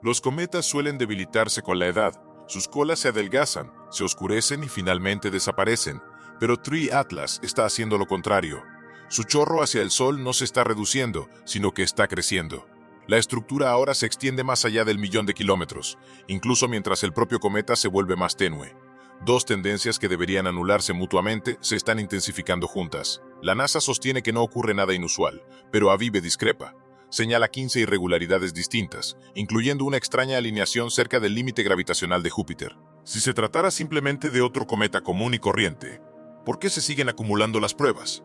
Los cometas suelen debilitarse con la edad. Sus colas se adelgazan, se oscurecen y finalmente desaparecen. Pero TRI Atlas está haciendo lo contrario. Su chorro hacia el Sol no se está reduciendo, sino que está creciendo. La estructura ahora se extiende más allá del 1.000.000 de kilómetros, incluso mientras el propio cometa se vuelve más tenue. Dos tendencias que deberían anularse mutuamente se están intensificando juntas. La NASA sostiene que no ocurre nada inusual, pero Avive discrepa. Señala 15 irregularidades distintas, incluyendo una extraña alineación cerca del límite gravitacional de Júpiter. Si se tratara simplemente de otro cometa común y corriente, ¿por qué se siguen acumulando las pruebas?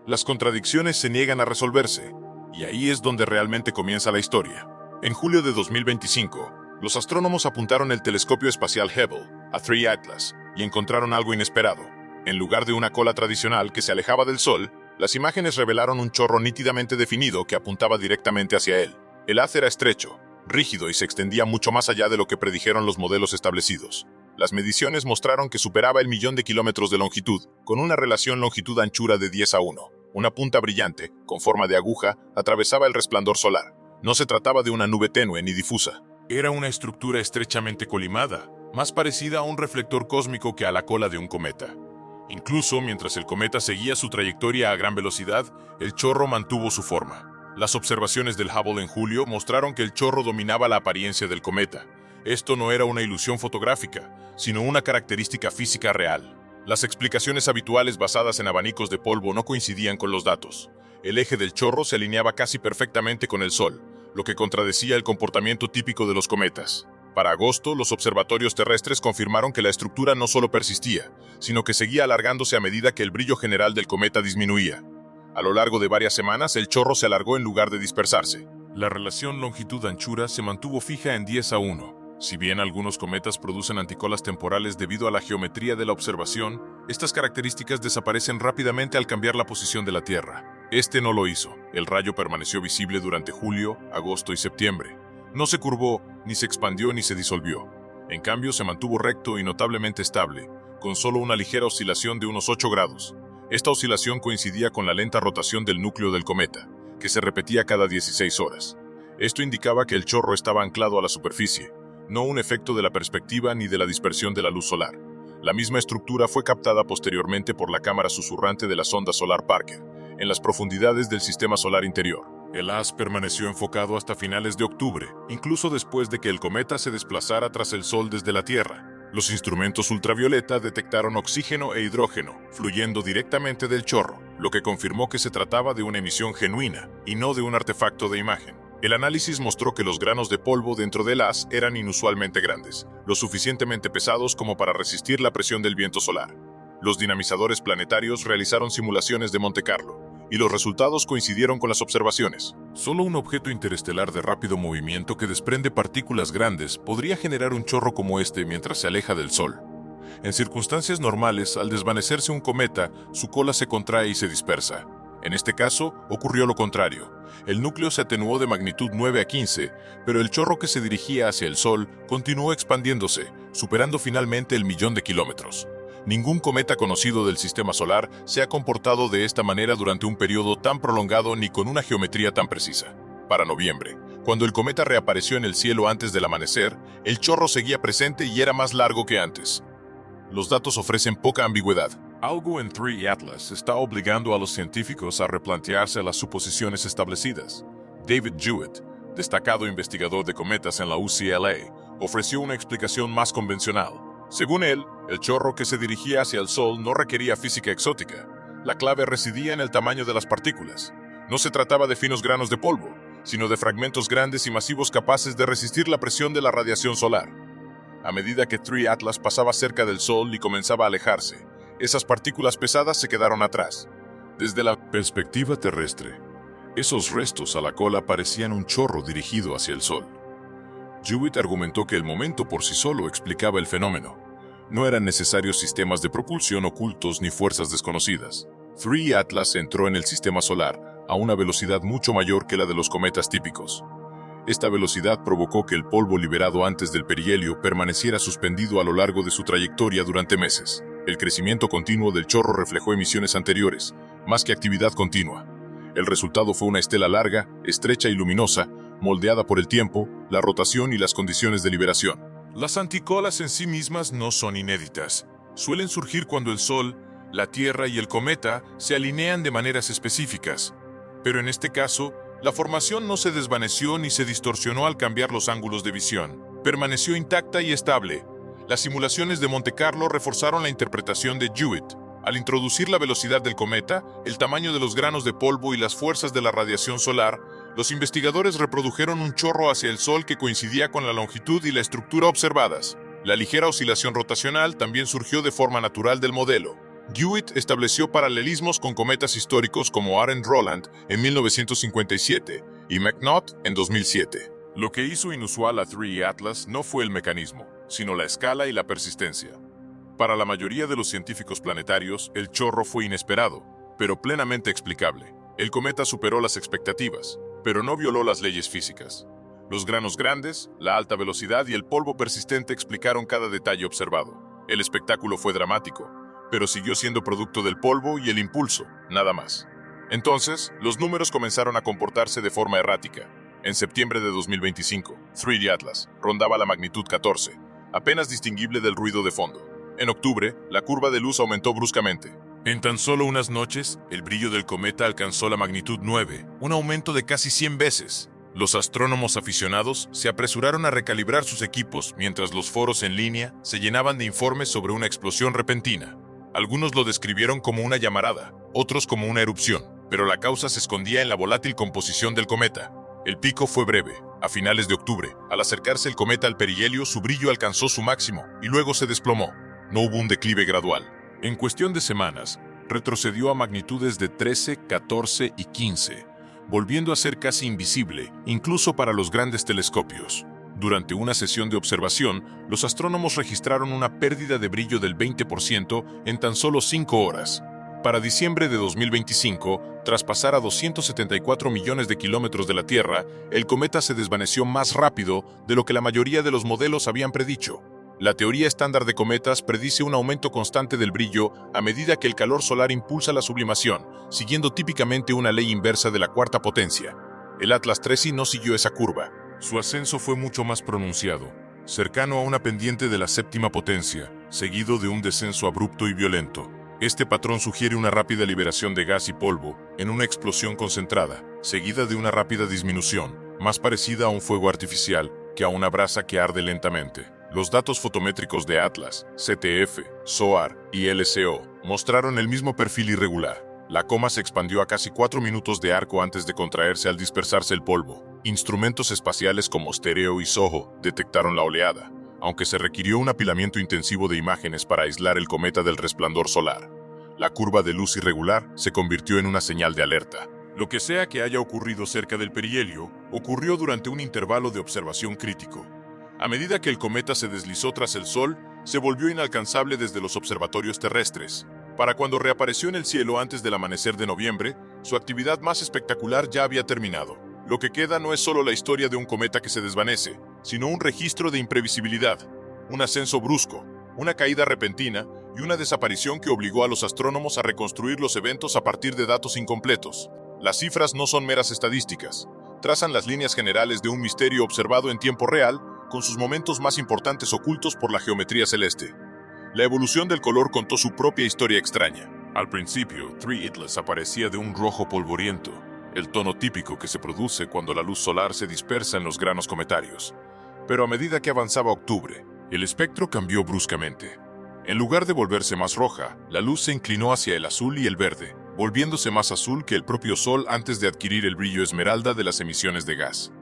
Las contradicciones se niegan a resolverse, y ahí es donde realmente comienza la historia. En julio de 2025, los astrónomos apuntaron el telescopio espacial Hubble a TRI Atlas y encontraron algo inesperado. En lugar de una cola tradicional que se alejaba del Sol, las imágenes revelaron un chorro nítidamente definido que apuntaba directamente hacia él. El haz era estrecho, rígido y se extendía mucho más allá de lo que predijeron los modelos establecidos. Las mediciones mostraron que superaba el 1.000.000 de kilómetros de longitud, con una relación longitud-anchura de 10:1. Una punta brillante, con forma de aguja, atravesaba el resplandor solar. No se trataba de una nube tenue ni difusa. Era una estructura estrechamente colimada, más parecida a un reflector cósmico que a la cola de un cometa. Incluso mientras el cometa seguía su trayectoria a gran velocidad, el chorro mantuvo su forma. Las observaciones del Hubble en julio mostraron que el chorro dominaba la apariencia del cometa. Esto no era una ilusión fotográfica, sino una característica física real. Las explicaciones habituales basadas en abanicos de polvo no coincidían con los datos. El eje del chorro se alineaba casi perfectamente con el Sol, lo que contradecía el comportamiento típico de los cometas. Para agosto, los observatorios terrestres confirmaron que la estructura no solo persistía, sino que seguía alargándose a medida que el brillo general del cometa disminuía. A lo largo de varias semanas, el chorro se alargó en lugar de dispersarse. La relación longitud-anchura se mantuvo fija en 10:1. Si bien algunos cometas producen anticolas temporales debido a la geometría de la observación, estas características desaparecen rápidamente al cambiar la posición de la Tierra. Este no lo hizo. El rayo permaneció visible durante julio, agosto y septiembre. No se curvó, ni se expandió ni se disolvió. En cambio, se mantuvo recto y notablemente estable, con solo una ligera oscilación de unos 8 grados. Esta oscilación coincidía con la lenta rotación del núcleo del cometa, que se repetía cada 16 horas. Esto indicaba que el chorro estaba anclado a la superficie, no un efecto de la perspectiva ni de la dispersión de la luz solar. La misma estructura fue captada posteriormente por la cámara susurrante de la sonda solar Parker, en las profundidades del sistema solar interior. El haz permaneció enfocado hasta finales de octubre, incluso después de que el cometa se desplazara tras el Sol desde la Tierra. Los instrumentos ultravioleta detectaron oxígeno e hidrógeno, fluyendo directamente del chorro, lo que confirmó que se trataba de una emisión genuina, y no de un artefacto de imagen. El análisis mostró que los granos de polvo dentro del haz eran inusualmente grandes, lo suficientemente pesados como para resistir la presión del viento solar. Los dinamizadores planetarios realizaron simulaciones de Monte Carlo, y los resultados coincidieron con las observaciones. Solo un objeto interestelar de rápido movimiento que desprende partículas grandes podría generar un chorro como este mientras se aleja del Sol. En circunstancias normales, al desvanecerse un cometa, su cola se contrae y se dispersa. En este caso, ocurrió lo contrario. El núcleo se atenuó de magnitud 9 a 15, pero el chorro que se dirigía hacia el Sol continuó expandiéndose, superando finalmente el 1.000.000 de kilómetros. Ningún cometa conocido del sistema solar se ha comportado de esta manera durante un periodo tan prolongado ni con una geometría tan precisa. Para noviembre, cuando el cometa reapareció en el cielo antes del amanecer, el chorro seguía presente y era más largo que antes. Los datos ofrecen poca ambigüedad. Algo en TRI Atlas está obligando a los científicos a replantearse las suposiciones establecidas. David Jewett, destacado investigador de cometas en la UCLA, ofreció una explicación más convencional. Según él, el chorro que se dirigía hacia el Sol no requería física exótica. La clave residía en el tamaño de las partículas. No se trataba de finos granos de polvo, sino de fragmentos grandes y masivos capaces de resistir la presión de la radiación solar. A medida que TRI Atlas pasaba cerca del Sol y comenzaba a alejarse, esas partículas pesadas se quedaron atrás. Desde la perspectiva terrestre, esos restos a la cola parecían un chorro dirigido hacia el Sol. Jewett argumentó que el momento por sí solo explicaba el fenómeno. No eran necesarios sistemas de propulsión ocultos ni fuerzas desconocidas. TRI Atlas entró en el sistema solar a una velocidad mucho mayor que la de los cometas típicos. Esta velocidad provocó que el polvo liberado antes del perihelio permaneciera suspendido a lo largo de su trayectoria durante meses. El crecimiento continuo del chorro reflejó emisiones anteriores, más que actividad continua. El resultado fue una estela larga, estrecha y luminosa, moldeada por el tiempo, la rotación y las condiciones de liberación. Las anticolas en sí mismas no son inéditas. Suelen surgir cuando el Sol, la Tierra y el cometa se alinean de maneras específicas. Pero en este caso, la formación no se desvaneció ni se distorsionó al cambiar los ángulos de visión. Permaneció intacta y estable. Las simulaciones de Monte Carlo reforzaron la interpretación de Hewitt. Al introducir la velocidad del cometa, el tamaño de los granos de polvo y las fuerzas de la radiación solar, los investigadores reprodujeron un chorro hacia el Sol que coincidía con la longitud y la estructura observadas. La ligera oscilación rotacional también surgió de forma natural del modelo. Hewitt estableció paralelismos con cometas históricos como Arendt-Roland en 1957 y McNaught en 2007. Lo que hizo inusual a 3E Atlas no fue el mecanismo, sino la escala y la persistencia. Para la mayoría de los científicos planetarios, el chorro fue inesperado, pero plenamente explicable. El cometa superó las expectativas, pero no violó las leyes físicas. Los granos grandes, la alta velocidad y el polvo persistente explicaron cada detalle observado. El espectáculo fue dramático, pero siguió siendo producto del polvo y el impulso, nada más. Entonces, los números comenzaron a comportarse de forma errática. En septiembre de 2025, 3D Atlas rondaba la magnitud 14, apenas distinguible del ruido de fondo. En octubre, la curva de luz aumentó bruscamente. En tan solo unas noches, el brillo del cometa alcanzó la magnitud 9, un aumento de casi 100 veces. Los astrónomos aficionados se apresuraron a recalibrar sus equipos mientras los foros en línea se llenaban de informes sobre una explosión repentina. Algunos lo describieron como una llamarada, otros como una erupción, pero la causa se escondía en la volátil composición del cometa. El pico fue breve. A finales de octubre, al acercarse el cometa al perihelio, su brillo alcanzó su máximo y luego se desplomó. No hubo un declive gradual. En cuestión de semanas, retrocedió a magnitudes de 13, 14 y 15, volviendo a ser casi invisible, incluso para los grandes telescopios. Durante una sesión de observación, los astrónomos registraron una pérdida de brillo del 20% en tan solo 5 horas. Para diciembre de 2025, tras pasar a 274 millones de kilómetros de la Tierra, el cometa se desvaneció más rápido de lo que la mayoría de los modelos habían predicho. La teoría estándar de cometas predice un aumento constante del brillo a medida que el calor solar impulsa la sublimación, siguiendo típicamente una ley inversa de la cuarta potencia. El Atlas 3i no siguió esa curva. Su ascenso fue mucho más pronunciado, cercano a una pendiente de la séptima potencia, seguido de un descenso abrupto y violento. Este patrón sugiere una rápida liberación de gas y polvo en una explosión concentrada, seguida de una rápida disminución, más parecida a un fuego artificial que a una brasa que arde lentamente. Los datos fotométricos de Atlas, CTF, SOAR y LCO mostraron el mismo perfil irregular. La coma se expandió a casi 4 minutos de arco antes de contraerse al dispersarse el polvo. Instrumentos espaciales como Stereo y SOHO detectaron la oleada, aunque se requirió un apilamiento intensivo de imágenes para aislar el cometa del resplandor solar. La curva de luz irregular se convirtió en una señal de alerta. Lo que sea que haya ocurrido cerca del perihelio, ocurrió durante un intervalo de observación crítico. A medida que el cometa se deslizó tras el Sol, se volvió inalcanzable desde los observatorios terrestres. Para cuando reapareció en el cielo antes del amanecer de noviembre, su actividad más espectacular ya había terminado. Lo que queda no es solo la historia de un cometa que se desvanece, sino un registro de imprevisibilidad, un ascenso brusco, una caída repentina y una desaparición que obligó a los astrónomos a reconstruir los eventos a partir de datos incompletos. Las cifras no son meras estadísticas, trazan las líneas generales de un misterio observado en tiempo real, con sus momentos más importantes ocultos por la geometría celeste. La evolución del color contó su propia historia extraña. Al principio, 3 Atlas aparecía de un rojo polvoriento, el tono típico que se produce cuando la luz solar se dispersa en los granos cometarios. Pero a medida que avanzaba octubre, el espectro cambió bruscamente. En lugar de volverse más roja, la luz se inclinó hacia el azul y el verde, volviéndose más azul que el propio Sol antes de adquirir el brillo esmeralda de las emisiones de gas.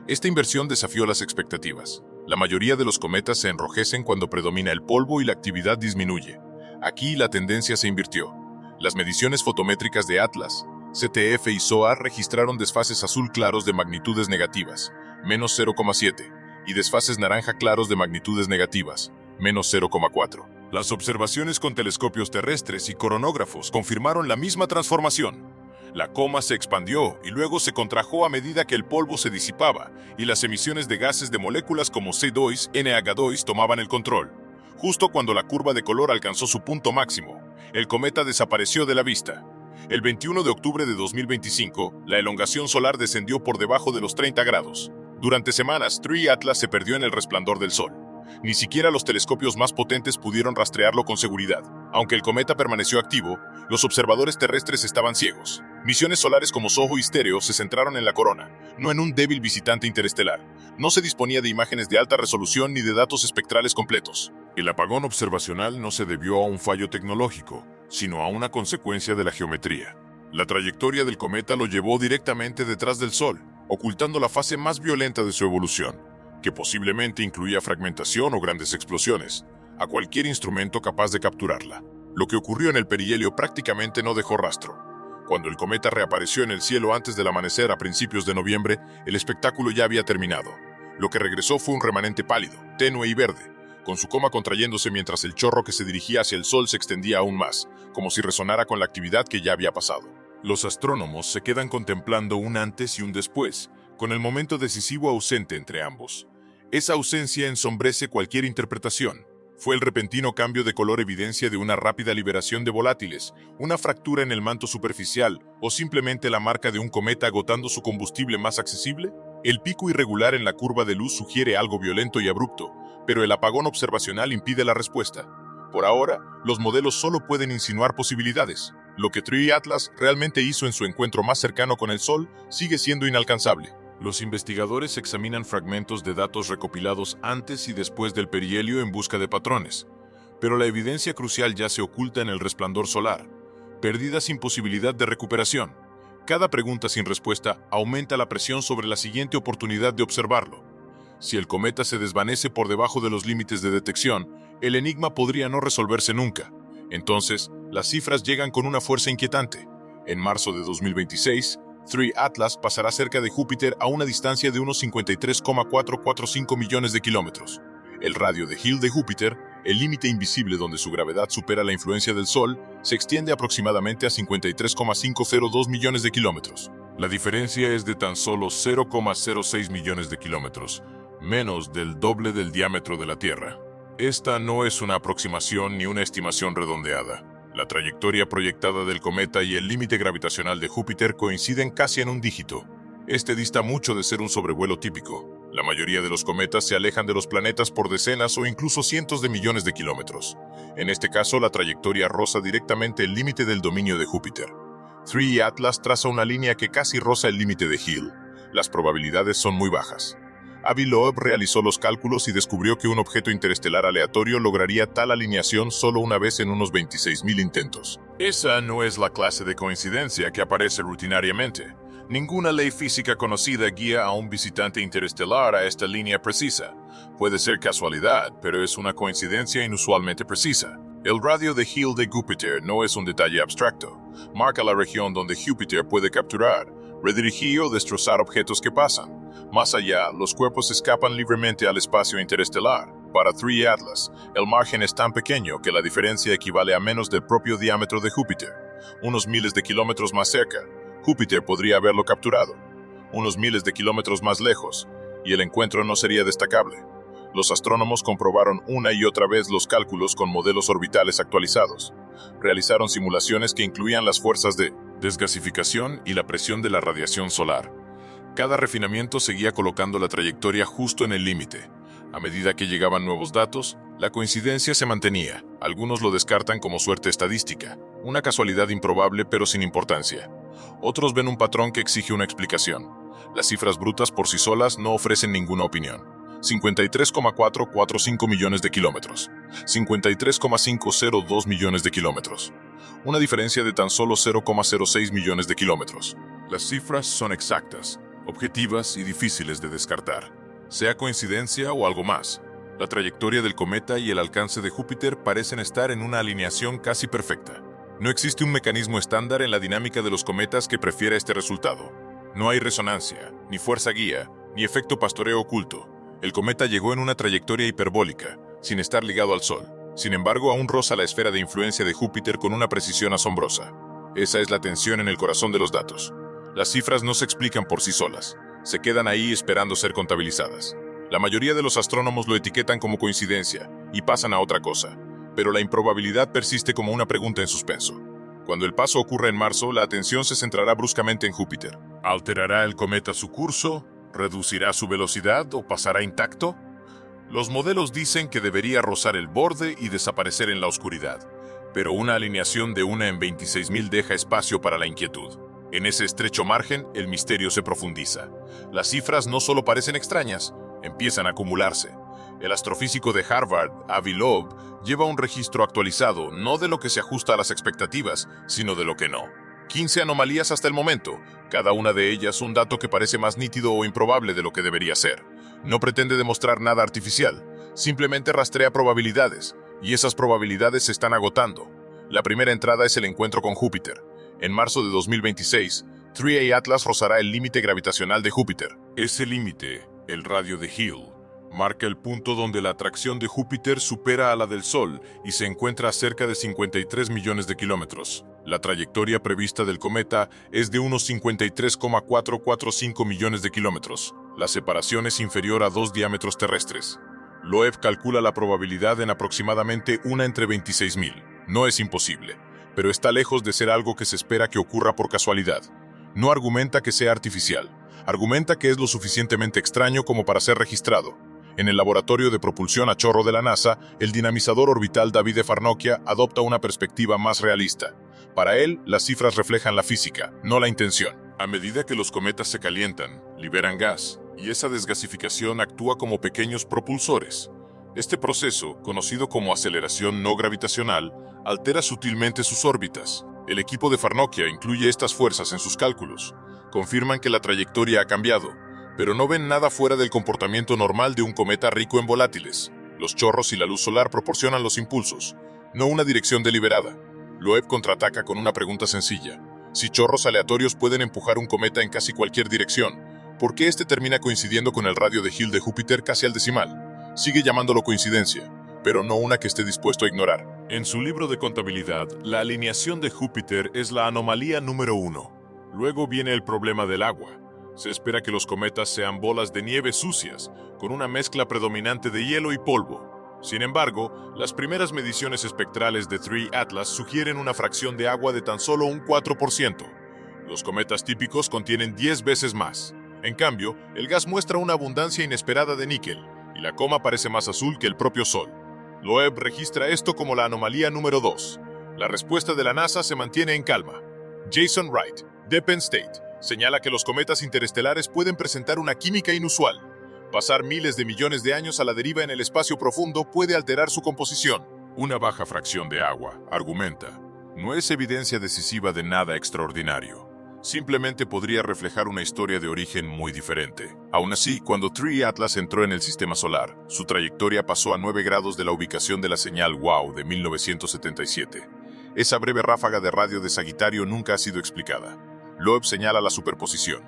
Esta inversión desafió las expectativas. La mayoría de los cometas se enrojecen cuando predomina el polvo y la actividad disminuye. Aquí la tendencia se invirtió. Las mediciones fotométricas de Atlas, CTF y SOAR registraron desfases azul claros de magnitudes negativas, menos 0,7, y desfases naranja claros de magnitudes negativas, menos 0,4. Las observaciones con telescopios terrestres y coronógrafos confirmaron la misma transformación. La coma se expandió y luego se contrajo a medida que el polvo se disipaba y las emisiones de gases de moléculas como C2, NH2 tomaban el control. Justo cuando la curva de color alcanzó su punto máximo, el cometa desapareció de la vista. El 21 de octubre de 2025, la elongación solar descendió por debajo de los 30 grados. Durante semanas, 3 Atlas se perdió en el resplandor del Sol. Ni siquiera los telescopios más potentes pudieron rastrearlo con seguridad. Aunque el cometa permaneció activo, los observadores terrestres estaban ciegos. Misiones solares como SOHO y Stereo se centraron en la corona, no en un débil visitante interestelar. No se disponía de imágenes de alta resolución ni de datos espectrales completos. El apagón observacional no se debió a un fallo tecnológico, sino a una consecuencia de la geometría. La trayectoria del cometa lo llevó directamente detrás del Sol, ocultando la fase más violenta de su evolución, que posiblemente incluía fragmentación o grandes explosiones, a cualquier instrumento capaz de capturarla. Lo que ocurrió en el perihelio prácticamente no dejó rastro. Cuando el cometa reapareció en el cielo antes del amanecer a principios de noviembre, el espectáculo ya había terminado. Lo que regresó fue un remanente pálido, tenue y verde, con su coma contrayéndose mientras el chorro que se dirigía hacia el Sol se extendía aún más, como si resonara con la actividad que ya había pasado. Los astrónomos se quedan contemplando un antes y un después, con el momento decisivo ausente entre ambos. Esa ausencia ensombrece cualquier interpretación. Fue el repentino cambio de color evidencia de una rápida liberación de volátiles, una fractura en el manto superficial o simplemente la marca de un cometa agotando su combustible más accesible. El pico irregular en la curva de luz sugiere algo violento y abrupto, pero el apagón observacional impide la respuesta. Por ahora, los modelos solo pueden insinuar posibilidades. Lo que 3 Atlas realmente hizo en su encuentro más cercano con el Sol sigue siendo inalcanzable. Los investigadores examinan fragmentos de datos recopilados antes y después del perihelio en busca de patrones, pero la evidencia crucial ya se oculta en el resplandor solar, perdida sin posibilidad de recuperación. Cada pregunta sin respuesta aumenta la presión sobre la siguiente oportunidad de observarlo. Si el cometa se desvanece por debajo de los límites de detección, el enigma podría no resolverse nunca. Entonces, las cifras llegan con una fuerza inquietante. En marzo de 2026, 3 Atlas pasará cerca de Júpiter a una distancia de unos 53,445 millones de kilómetros. El radio de Hill de Júpiter, el límite invisible donde su gravedad supera la influencia del Sol, se extiende aproximadamente a 53,502 millones de kilómetros. La diferencia es de tan solo 0,06 millones de kilómetros, menos del doble del diámetro de la Tierra. Esta no es una aproximación ni una estimación redondeada. La trayectoria proyectada del cometa y el límite gravitacional de Júpiter coinciden casi en un dígito. Este dista mucho de ser un sobrevuelo típico. La mayoría de los cometas se alejan de los planetas por decenas o incluso cientos de millones de kilómetros. En este caso, la trayectoria roza directamente el límite del dominio de Júpiter. 3 Atlas traza una línea que casi roza el límite de Hill. Las probabilidades son muy bajas. Avi Loeb realizó los cálculos y descubrió que un objeto interestelar aleatorio lograría tal alineación solo una vez en unos 26.000 intentos. Esa no es la clase de coincidencia que aparece rutinariamente. Ninguna ley física conocida guía a un visitante interestelar a esta línea precisa. Puede ser casualidad, pero es una coincidencia inusualmente precisa. El radio de Hill de Júpiter no es un detalle abstracto. Marca la región donde Júpiter puede capturar, redirigir o destrozar objetos que pasan. Más allá, los cuerpos escapan libremente al espacio interestelar. Para 3 Atlas, el margen es tan pequeño que la diferencia equivale a menos del propio diámetro de Júpiter. Unos miles de kilómetros más cerca, Júpiter podría haberlo capturado. Unos miles de kilómetros más lejos, y el encuentro no sería destacable. Los astrónomos comprobaron una y otra vez los cálculos con modelos orbitales actualizados. Realizaron simulaciones que incluían las fuerzas de desgasificación y la presión de la radiación solar. Cada refinamiento seguía colocando la trayectoria justo en el límite. A medida que llegaban nuevos datos, la coincidencia se mantenía. Algunos lo descartan como suerte estadística, una casualidad improbable pero sin importancia. Otros ven un patrón que exige una explicación. Las cifras brutas por sí solas no ofrecen ninguna opinión. 53,445 millones de kilómetros. 53,502 millones de kilómetros. Una diferencia de tan solo 0,06 millones de kilómetros. Las cifras son exactas, objetivas y difíciles de descartar, sea coincidencia o algo más. La trayectoria del cometa y el alcance de Júpiter parecen estar en una alineación casi perfecta. No existe un mecanismo estándar en la dinámica de los cometas que prefiera este resultado. No hay resonancia, ni fuerza guía, ni efecto pastoreo oculto. El cometa llegó en una trayectoria hiperbólica, sin estar ligado al Sol. Sin embargo, aún roza la esfera de influencia de Júpiter con una precisión asombrosa. Esa es la tensión en el corazón de los datos. Las cifras no se explican por sí solas, se quedan ahí esperando ser contabilizadas. La mayoría de los astrónomos lo etiquetan como coincidencia y pasan a otra cosa, pero la improbabilidad persiste como una pregunta en suspenso. Cuando el paso ocurra en marzo, la atención se centrará bruscamente en Júpiter. ¿Alterará el cometa su curso? ¿Reducirá su velocidad o pasará intacto? Los modelos dicen que debería rozar el borde y desaparecer en la oscuridad, pero una alineación de 1 en 26.000 deja espacio para la inquietud. En ese estrecho margen, el misterio se profundiza. Las cifras no solo parecen extrañas, empiezan a acumularse. El astrofísico de Harvard, Avi Loeb, lleva un registro actualizado no de lo que se ajusta a las expectativas, sino de lo que no. 15 anomalías hasta el momento, cada una de ellas un dato que parece más nítido o improbable de lo que debería ser. No pretende demostrar nada artificial, simplemente rastrea probabilidades, y esas probabilidades se están agotando. La primera entrada es el encuentro con Júpiter. En marzo de 2026, 3A Atlas rozará el límite gravitacional de Júpiter. Ese límite, el radio de Hill, marca el punto donde la atracción de Júpiter supera a la del Sol y se encuentra a cerca de 53 millones de kilómetros. La trayectoria prevista del cometa es de unos 53,445 millones de kilómetros. La separación es inferior a 2 diámetros terrestres. Loeb calcula la probabilidad en aproximadamente 1 entre 26.000. No es imposible, pero está lejos de ser algo que se espera que ocurra por casualidad. No argumenta que sea artificial. Argumenta que es lo suficientemente extraño como para ser registrado. En el laboratorio de propulsión a chorro de la NASA, el dinamizador orbital Davide Farnokia adopta una perspectiva más realista. Para él, las cifras reflejan la física, no la intención. A medida que los cometas se calientan, liberan gas, y esa desgasificación actúa como pequeños propulsores. Este proceso, conocido como aceleración no gravitacional, altera sutilmente sus órbitas. El equipo de Farnokia incluye estas fuerzas en sus cálculos. Confirman que la trayectoria ha cambiado, pero no ven nada fuera del comportamiento normal de un cometa rico en volátiles. Los chorros y la luz solar proporcionan los impulsos, no una dirección deliberada. Loeb contraataca con una pregunta sencilla. Si chorros aleatorios pueden empujar un cometa en casi cualquier dirección, ¿por qué este termina coincidiendo con el radio de Hill de Júpiter casi al decimal? Sigue llamándolo coincidencia, pero no una que esté dispuesto a ignorar. En su libro de contabilidad, la alineación de Júpiter es la anomalía número 1. Luego viene el problema del agua. Se espera que los cometas sean bolas de nieve sucias, con una mezcla predominante de hielo y polvo. Sin embargo, las primeras mediciones espectrales de 3 Atlas sugieren una fracción de agua de tan solo un 4%. Los cometas típicos contienen 10 veces más. En cambio, el gas muestra una abundancia inesperada de níquel, y la coma parece más azul que el propio Sol. Loeb registra esto como la anomalía número 2. La respuesta de la NASA se mantiene en calma. Jason Wright, de Penn State, señala que los cometas interestelares pueden presentar una química inusual. Pasar miles de millones de años a la deriva en el espacio profundo puede alterar su composición. Una baja fracción de agua, argumenta, no es evidencia decisiva de nada extraordinario. Simplemente podría reflejar una historia de origen muy diferente. Aún así, cuando 3 Atlas entró en el sistema solar, su trayectoria pasó a 9 grados de la ubicación de la señal WOW de 1977. Esa breve ráfaga de radio de Sagitario nunca ha sido explicada. Loeb señala la superposición,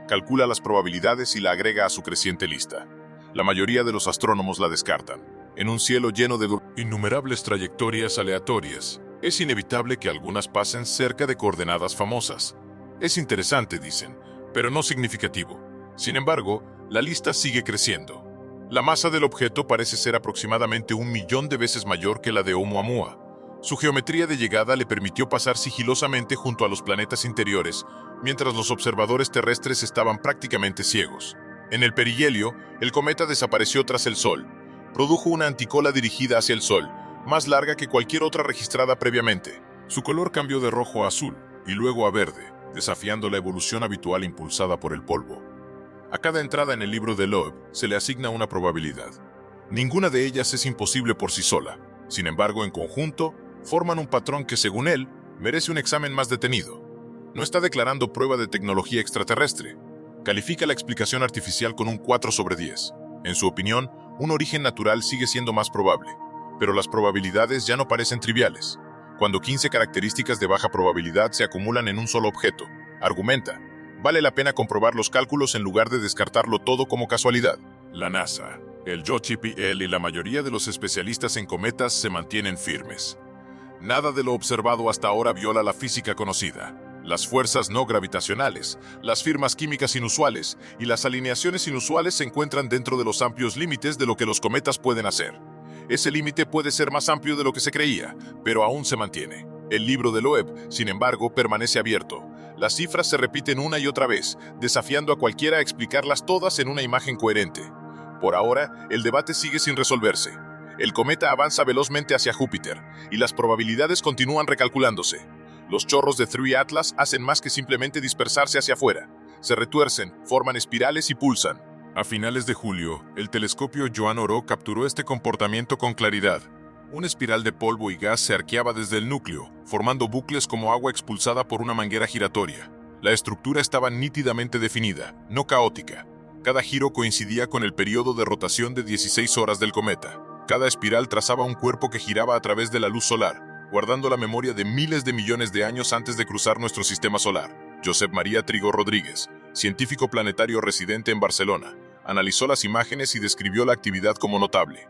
calcula las probabilidades y la agrega a su creciente lista. La mayoría de los astrónomos la descartan. En un cielo lleno de innumerables trayectorias aleatorias, es inevitable que algunas pasen cerca de coordenadas famosas. Es interesante, dicen, pero no significativo. Sin embargo, la lista sigue creciendo. La masa del objeto parece ser aproximadamente 1 millón de veces mayor que la de Oumuamua. Su geometría de llegada le permitió pasar sigilosamente junto a los planetas interiores, mientras los observadores terrestres estaban prácticamente ciegos. En el perihelio, el cometa desapareció tras el Sol. Produjo una anticola dirigida hacia el Sol, más larga que cualquier otra registrada previamente. Su color cambió de rojo a azul, y luego a verde, desafiando la evolución habitual impulsada por el polvo. A cada entrada en el libro de Loeb se le asigna una probabilidad. Ninguna de ellas es imposible por sí sola. Sin embargo, en conjunto, forman un patrón que, según él, merece un examen más detenido. No está declarando prueba de tecnología extraterrestre. Califica la explicación artificial con un 4 sobre 10. En su opinión, un origen natural sigue siendo más probable, pero las probabilidades ya no parecen triviales. Cuando 15 características de baja probabilidad se acumulan en un solo objeto, argumenta, vale la pena comprobar los cálculos en lugar de descartarlo todo como casualidad. La NASA, el JPL y la mayoría de los especialistas en cometas se mantienen firmes. Nada de lo observado hasta ahora viola la física conocida. Las fuerzas no gravitacionales, las firmas químicas inusuales y las alineaciones inusuales se encuentran dentro de los amplios límites de lo que los cometas pueden hacer. Ese límite puede ser más amplio de lo que se creía, pero aún se mantiene. El libro de Loeb, sin embargo, permanece abierto. Las cifras se repiten una y otra vez, desafiando a cualquiera a explicarlas todas en una imagen coherente. Por ahora, el debate sigue sin resolverse. El cometa avanza velozmente hacia Júpiter, y las probabilidades continúan recalculándose. Los chorros de 3 Atlas hacen más que simplemente dispersarse hacia afuera. Se retuercen, forman espirales y pulsan. A finales de julio, el telescopio Joan Oro capturó este comportamiento con claridad. Una espiral de polvo y gas se arqueaba desde el núcleo, formando bucles como agua expulsada por una manguera giratoria. La estructura estaba nítidamente definida, no caótica. Cada giro coincidía con el periodo de rotación de 16 horas del cometa. Cada espiral trazaba un cuerpo que giraba a través de la luz solar, guardando la memoria de miles de millones de años antes de cruzar nuestro sistema solar. Josep María Trigo Rodríguez, científico planetario residente en Barcelona, analizó las imágenes y describió la actividad como notable.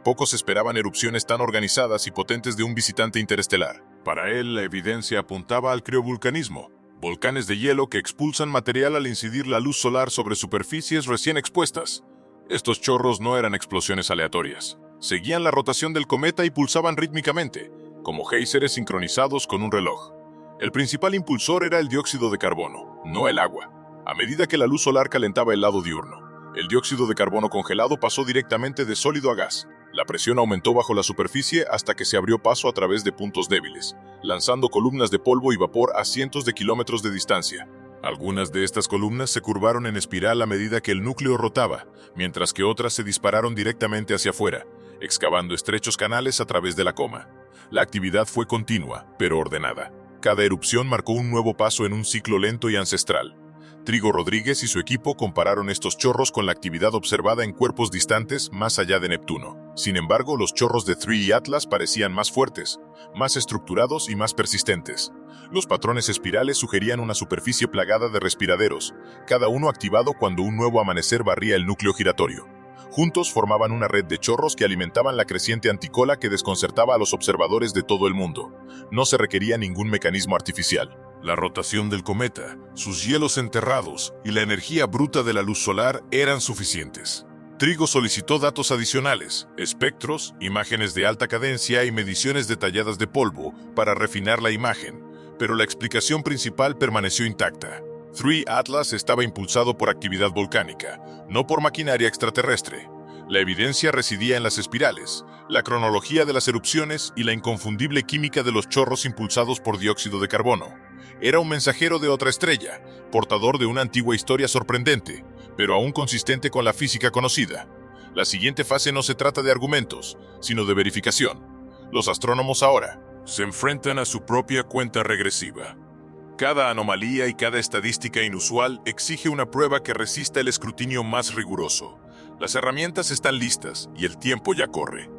Pocos esperaban erupciones tan organizadas y potentes de un visitante interestelar. Para él, la evidencia apuntaba al criovulcanismo, volcanes de hielo que expulsan material al incidir la luz solar sobre superficies recién expuestas. Estos chorros no eran explosiones aleatorias. Seguían la rotación del cometa y pulsaban rítmicamente, como géiseres sincronizados con un reloj. El principal impulsor era el dióxido de carbono, no el agua. A medida que la luz solar calentaba el lado diurno, el dióxido de carbono congelado pasó directamente de sólido a gas. La presión aumentó bajo la superficie hasta que se abrió paso a través de puntos débiles, lanzando columnas de polvo y vapor a cientos de kilómetros de distancia. Algunas de estas columnas se curvaron en espiral a medida que el núcleo rotaba, mientras que otras se dispararon directamente hacia afuera, excavando estrechos canales a través de la coma. La actividad fue continua, pero ordenada. Cada erupción marcó un nuevo paso en un ciclo lento y ancestral. Trigo Rodríguez y su equipo compararon estos chorros con la actividad observada en cuerpos distantes más allá de Neptuno. Sin embargo, los chorros de 3 Atlas parecían más fuertes, más estructurados y más persistentes. Los patrones espirales sugerían una superficie plagada de respiraderos, cada uno activado cuando un nuevo amanecer barría el núcleo giratorio. Juntos formaban una red de chorros que alimentaban la creciente anticola que desconcertaba a los observadores de todo el mundo. No se requería ningún mecanismo artificial. La rotación del cometa, sus hielos enterrados y la energía bruta de la luz solar eran suficientes. Trigo solicitó datos adicionales, espectros, imágenes de alta cadencia y mediciones detalladas de polvo para refinar la imagen, pero la explicación principal permaneció intacta. 3 Atlas estaba impulsado por actividad volcánica, no por maquinaria extraterrestre. La evidencia residía en las espirales, la cronología de las erupciones y la inconfundible química de los chorros impulsados por dióxido de carbono. Era un mensajero de otra estrella, portador de una antigua historia sorprendente, pero aún consistente con la física conocida. La siguiente fase no se trata de argumentos, sino de verificación. Los astrónomos ahora se enfrentan a su propia cuenta regresiva. Cada anomalía y cada estadística inusual exige una prueba que resista el escrutinio más riguroso. Las herramientas están listas y el tiempo ya corre.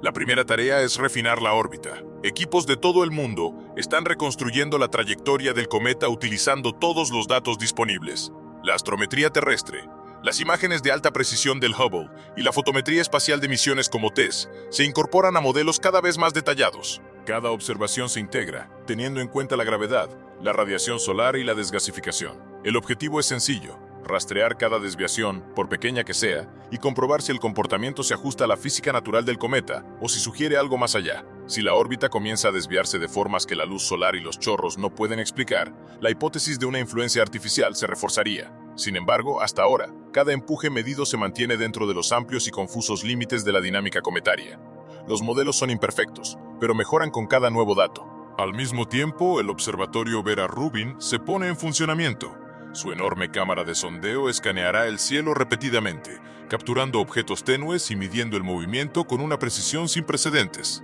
La primera tarea es refinar la órbita. Equipos de todo el mundo están reconstruyendo la trayectoria del cometa utilizando todos los datos disponibles. La astrometría terrestre, las imágenes de alta precisión del Hubble y la fotometría espacial de misiones como TESS se incorporan a modelos cada vez más detallados. Cada observación se integra, teniendo en cuenta la gravedad, la radiación solar y la desgasificación. El objetivo es sencillo: rastrear cada desviación, por pequeña que sea, y comprobar si el comportamiento se ajusta a la física natural del cometa o si sugiere algo más allá. Si la órbita comienza a desviarse de formas que la luz solar y los chorros no pueden explicar, la hipótesis de una influencia artificial se reforzaría. Sin embargo, hasta ahora, cada empuje medido se mantiene dentro de los amplios y confusos límites de la dinámica cometaria. Los modelos son imperfectos, pero mejoran con cada nuevo dato. Al mismo tiempo, el observatorio Vera Rubin se pone en funcionamiento. Su enorme cámara de sondeo escaneará el cielo repetidamente, capturando objetos tenues y midiendo el movimiento con una precisión sin precedentes.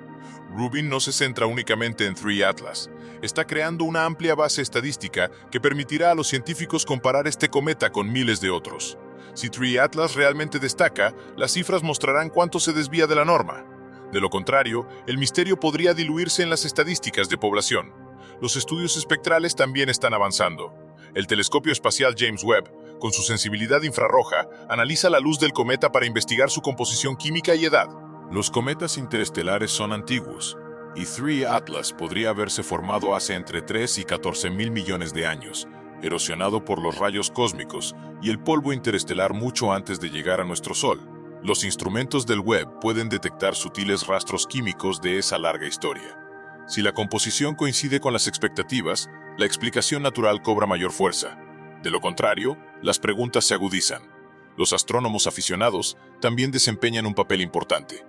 Rubin no se centra únicamente en 3 Atlas. Está creando una amplia base estadística que permitirá a los científicos comparar este cometa con miles de otros. Si 3 Atlas realmente destaca, las cifras mostrarán cuánto se desvía de la norma. De lo contrario, el misterio podría diluirse en las estadísticas de población. Los estudios espectrales también están avanzando. El telescopio espacial James Webb, con su sensibilidad infrarroja, analiza la luz del cometa para investigar su composición química y edad. Los cometas interestelares son antiguos, y 3 Atlas podría haberse formado hace entre 3 y 14.000 millones de años, erosionado por los rayos cósmicos y el polvo interestelar mucho antes de llegar a nuestro Sol. Los instrumentos del Webb pueden detectar sutiles rastros químicos de esa larga historia. Si la composición coincide con las expectativas, la explicación natural cobra mayor fuerza. De lo contrario, las preguntas se agudizan. Los astrónomos aficionados también desempeñan un papel importante.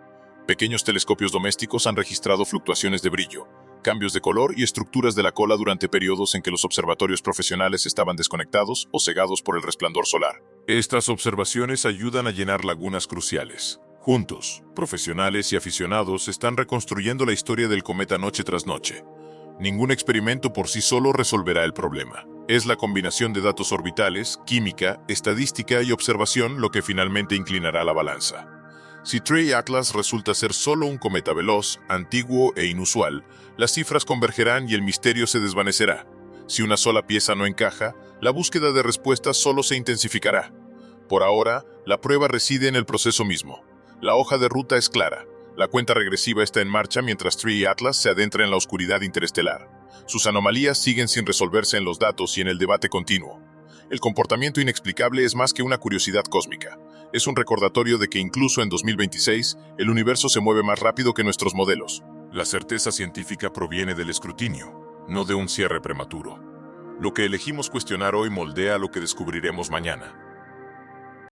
Pequeños telescopios domésticos han registrado fluctuaciones de brillo, cambios de color y estructuras de la cola durante periodos en que los observatorios profesionales estaban desconectados o cegados por el resplandor solar. Estas observaciones ayudan a llenar lagunas cruciales. Juntos, profesionales y aficionados están reconstruyendo la historia del cometa noche tras noche. Ningún experimento por sí solo resolverá el problema. Es la combinación de datos orbitales, química, estadística y observación lo que finalmente inclinará la balanza. Si TRAI Atlas resulta ser solo un cometa veloz, antiguo e inusual, las cifras convergerán y el misterio se desvanecerá. Si una sola pieza no encaja, la búsqueda de respuestas solo se intensificará. Por ahora, la prueba reside en el proceso mismo. La hoja de ruta es clara. La cuenta regresiva está en marcha mientras TRAI Atlas se adentra en la oscuridad interestelar. Sus anomalías siguen sin resolverse en los datos y en el debate continuo. El comportamiento inexplicable es más que una curiosidad cósmica. Es un recordatorio de que incluso en 2026, el universo se mueve más rápido que nuestros modelos. La certeza científica proviene del escrutinio, no de un cierre prematuro. Lo que elegimos cuestionar hoy moldea lo que descubriremos mañana.